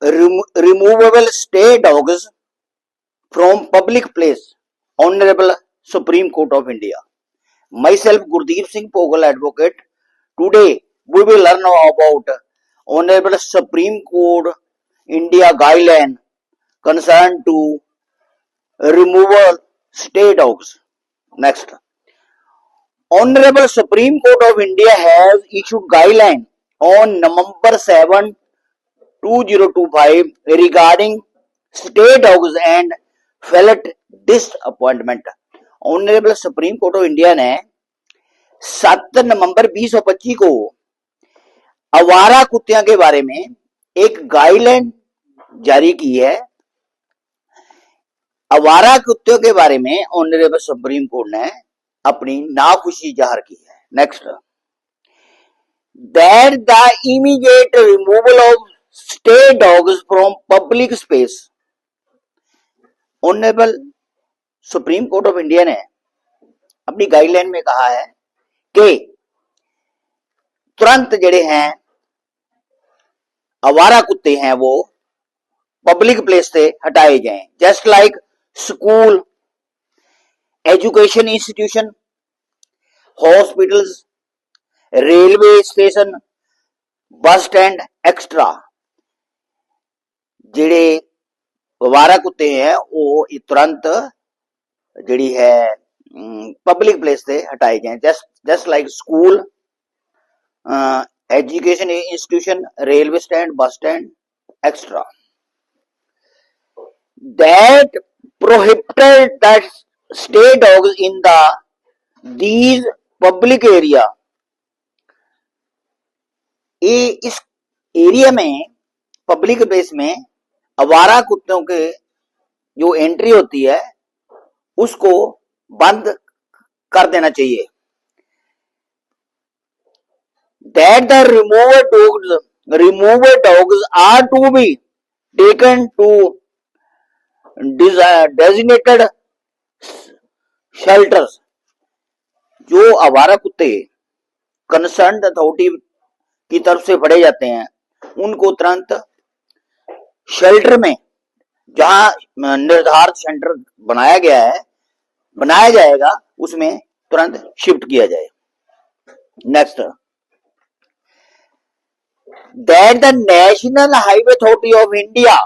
removable stray dogs from public place. Honorable Supreme Court of India. Myself, Gurdeep Singh Pogal, advocate. Today, we will learn about Honorable Supreme Court India guideline concerned to removal stray dogs. Next. Honorable Supreme Court of India has issued guideline on November 7, 2025 regarding stray dogs and felt disappointment. Honorable Supreme Court of India ने 7 नवंबर 2025 को आवारा कुत्तियों के बारे में एक guideline जारी की है। आवारा कुत्तियों के बारे में ऑनरेबल सुप्रीम कोर्ट ने अपनी नाखुशी जाहिर की है। Next, that the immediate removal of stay dogs from public space. Honourable supreme court of India ने अपनी गाइडलाइन में कहा है कि तुरंत जड़े हैं आवारा कुत्ते हैं वो पब्लिक प्लेस से हटाए जाएं, just like school, education institution, hospitals, railway station, bus stand extra. जेड़े आवारा कुत्ते हैं वो तुरंत जड़ी है पब्लिक प्लेस से हटाए जाएं, just like school, education institution, railway stand, bus stand extra. That prohibited that stray dogs in these public area. ये इस एरिया में पब्लिक प्लेस में आवारा कुत्तों के जो एंट्री होती है उसको बंद कर देना चाहिए। That the removed dogs are to be taken to designated shelters। जो आवारा कुत्ते कंसर्न अथॉरिटी की तरफ से फड़े जाते हैं उनको तुरंत शेल्टर में, जहां निर्धारित सेंटर बनाया जाएगा उसमें तुरंत शिफ्ट किया जाए। Next, that the national highway authority of India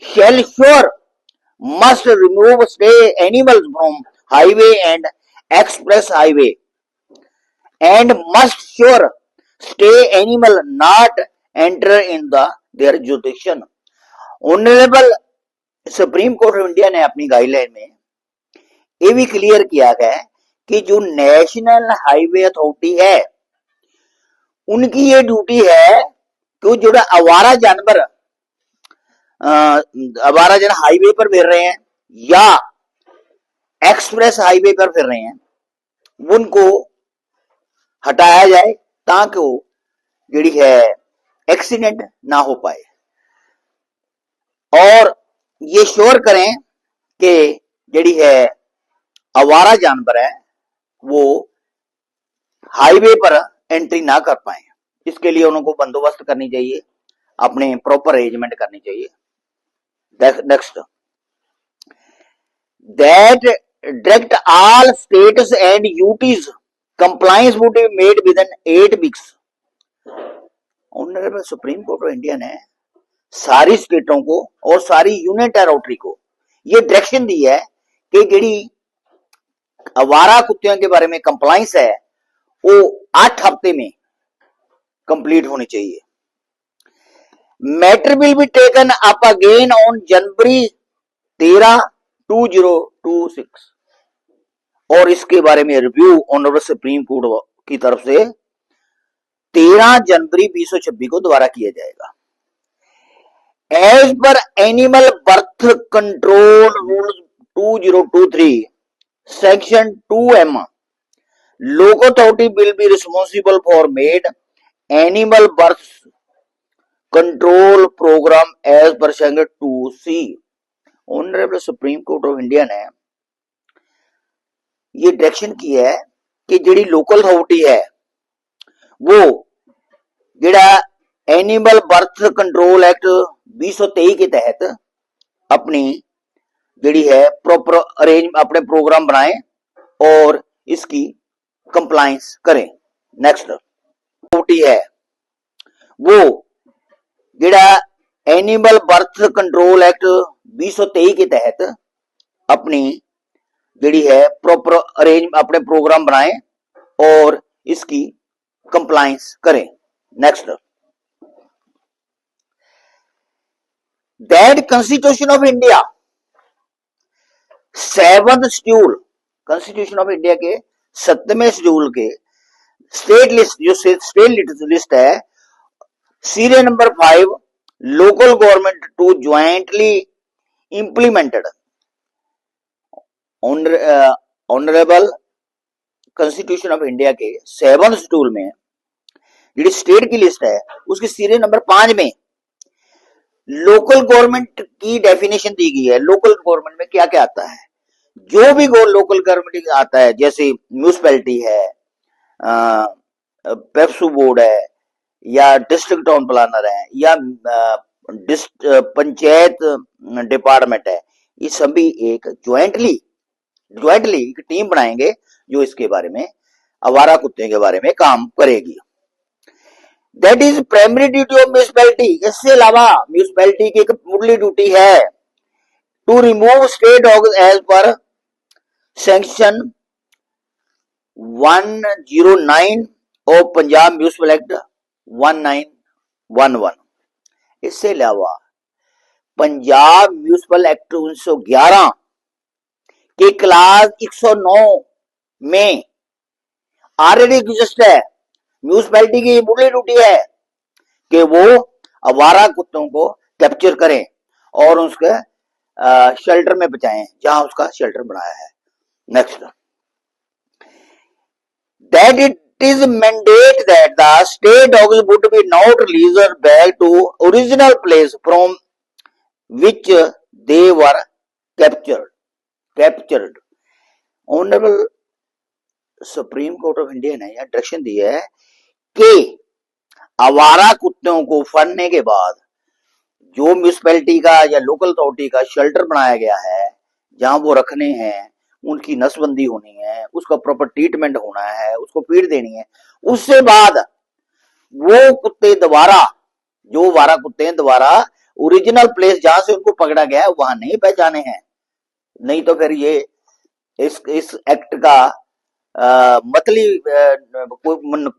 shall sure must remove stray animals from highway and express highway and must sure stray animal not enter in their jurisdiction। Honourable supreme court of India ने अपनी guideline में ये भी clear किया है कि जो national highway authority है उनकी ये ड्यूटी है कि जो आवारा जानवर हाईवे पर फिर रहे हैं या एक्सप्रेस हाईवे पर फिर रहे हैं उनको हटाया जाए ताकि वो जड़ी है एक्सीडेंट ना हो पाए, और ये श्योर करें कि जड़ी है आवारा जानवर है वो हाईवे पर एंट्री ना कर पाए। इसके लिए उनको बंदोबस्त करनी चाहिए, अपने प्रॉपर अरेंजमेंट करनी चाहिए। Next, that direct all states and UTs compliance would be made within 8 weeks। Honourable supreme court of India ने सारी स्टेटों को और सारी यूनियन टेरिटरी को ये डायरेक्शन दी है कि जेडी आवारा कुत्तियों के बारे में कंप्लाइंस है वो 8 हफ्ते में कंप्लीट होनी चाहिए। Matter will be taken up again on January 13, 2026 और इसके बारे में रिव्यू ऑनरेबल सुप्रीम कोर्ट की तरफ से 13 जनवरी 2026 को दोबारा किया जाएगा। As per animal birth control rule 2023 section 2M, local authority will be responsible for made animal birth control programme as per section 2C। Honourable supreme court of India ने ये direction की है कि जेडी लोकल अथॉरिटी है वो जेड़ा animal birth control act 2023 के तहत अपनी जिहड़ी है प्रॉपर अरेंज अपने प्रोग्राम बनाए और इसकी कंप्लायंस करें। नेक्स्ट ड्यूटी है वो जिहड़ा एनिमल बर्थ कंट्रोल एक्ट 2023 के तहत अपनी जिहड़ी है प्रॉपर अरेंज अपने प्रोग्राम बनाए और इसकी कंप्लायंस करें। Next that constitution of India 7th schedule constitution of India के 7वें शेड्यूल के स्टेट लिस्ट जो स्टेट लिस्ट है serial number 5 local government to jointly implemented honourable constitution of India के 7th शेड्यूल में जो स्टेट की लिस्ट है उसके सीरियल नंबर 5 में लोकल गवर्नमेंट की डेफिनेशन दी गई है। लोकल गवर्नमेंट में क्या क्या आता है, जो भी लोकल गवर्नमेंट आता है जैसे म्यूनिसिपैलिटी है, पेप्सू बोर्ड है या डिस्ट्रिक्ट टाउन प्लानर है या पंचायत डिपार्टमेंट है, ये सभी एक ज्वाइंटली एक टीम बनाएंगे जो इसके बारे में आवारा कुत्ते के बारे में काम करेगी। That is primary duty of municipality. इससे अलावा म्यूनिसिपैलिटी की एक मुढ़ली ड्यूटी है to remove stray dogs as per section 109 of Punjab municipal act 1911। इससे अलावा पंजाब म्यूनिसिपल एक्ट 1911 के क्लास 109 में ऑलरेडी एग्जिस्ट है। म्यूनिसिपैलिटी की मुढ़ली ड्यूटी है कि वो आवारा कुत्तों को कैप्चर करें और उसके शेल्टर में बचाएं जहां उसका शेल्टर बनाया है। Next that it is mandate that the stray dogs would be not released back to original place from which they were captured. Honourable supreme court of India ने यह डायरेक्शन दी है कि आवारा कुत्तों को फड़ने के बाद जो म्यूनिसिपैलिटी का या लोकल अथॉरिटी का शेल्टर बनाया गया है जहां वो रखने हैं, उनकी नसबंदी होनी है, उसका प्रॉपर ट्रीटमेंट होना है, उसको फीड देनी है, उससे बाद वो कुत्ते दोबारा जो आवारा कुत्ते हैं दोबारा ओरिजिनल प्लेस जहां से उनको पकड़ा गया है वहां नहीं पहचाने हैं। नहीं तो फिर ये इस एक्ट का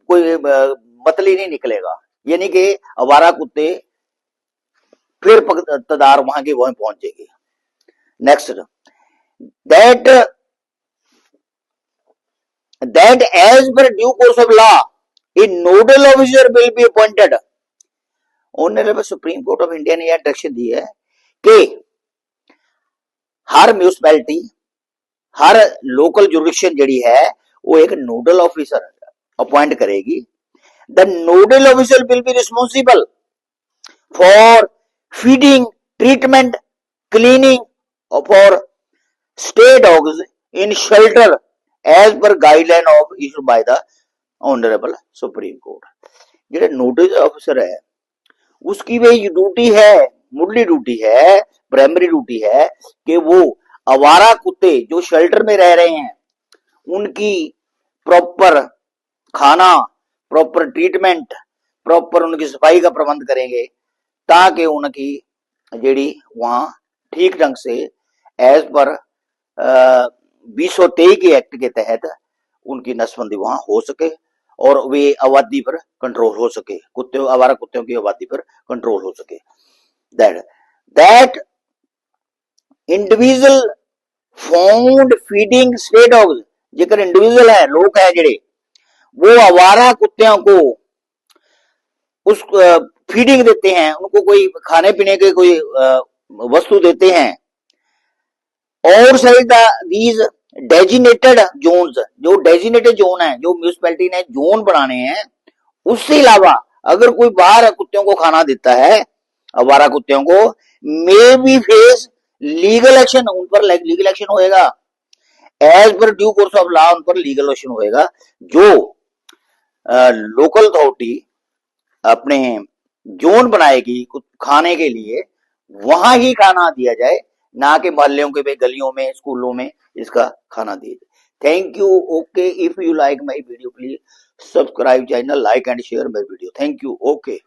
कोई मतली नहीं निकलेगा, यानी कि आवारा कुत्ते फिर तदार वहां के वहां पहुंचेगी। Next that as per due course of law a nodal officer will be appointed. Honourable supreme court of India ने यह डायरेक्शन दी है कि हर म्यूनिसिपैलिटी हर लोकल जुरिडिक्शन जड़ी है वो एक नोडल ऑफिसर अपॉइंट करेगी। The nodal officer will be responsible for feeding, treatment, cleaning for stray dogs in shelter as per guideline of issued by the honourable supreme court. जो nodal officer है उसकी भी duty है, मुढ़ली duty है, primary duty है कि वो आवारा कुत्ते जो शेल्टर में रह रहे हैं उनकी प्रॉपर खाना, प्रॉपर ट्रीटमेंट, प्रॉपर उनकी सफाई का प्रबंध करेंगे ताकि उनकी जेड़ी वहां ठीक ढंग से एज पर 2023 के एक्ट के तहत उनकी नसबंदी वहां हो सके और वे आबादी पर कंट्रोल हो सके, आवारा कुत्तों की आबादी पर कंट्रोल हो सके। That individual found feeding stay dogs, जेकर इंडिविजुअल है, लोग है जेड़े वो आवारा कुत्तियों को उस फीडिंग देते हैं, उनको कोई खाने पीने के कोई वस्तु देते हैं और दीज डेजिनेटेड जोन्स, जो डेजिनेटेड जोन है जो म्यूनिसिपैलिटी ने जोन बनाने हैं, उससे अलावा अगर कोई बाहर कुत्तियों को खाना देता है आवारा कुत्तियों को, may be face legal action, उन पर लीगल एक्शन होएगा as per due course of law, उन पर लीगल एक्शन होएगा। जो लोकल अथॉरिटी अपने जोन बनाएगी खाने के लिए वहां ही खाना दिया जाए, ना कि मोहल्लों के गलियों में स्कूलों में इसका खाना दिया जाए। Thank you. Okay, if you like my video please subscribe channel, like and share my video. Thank you. Okay.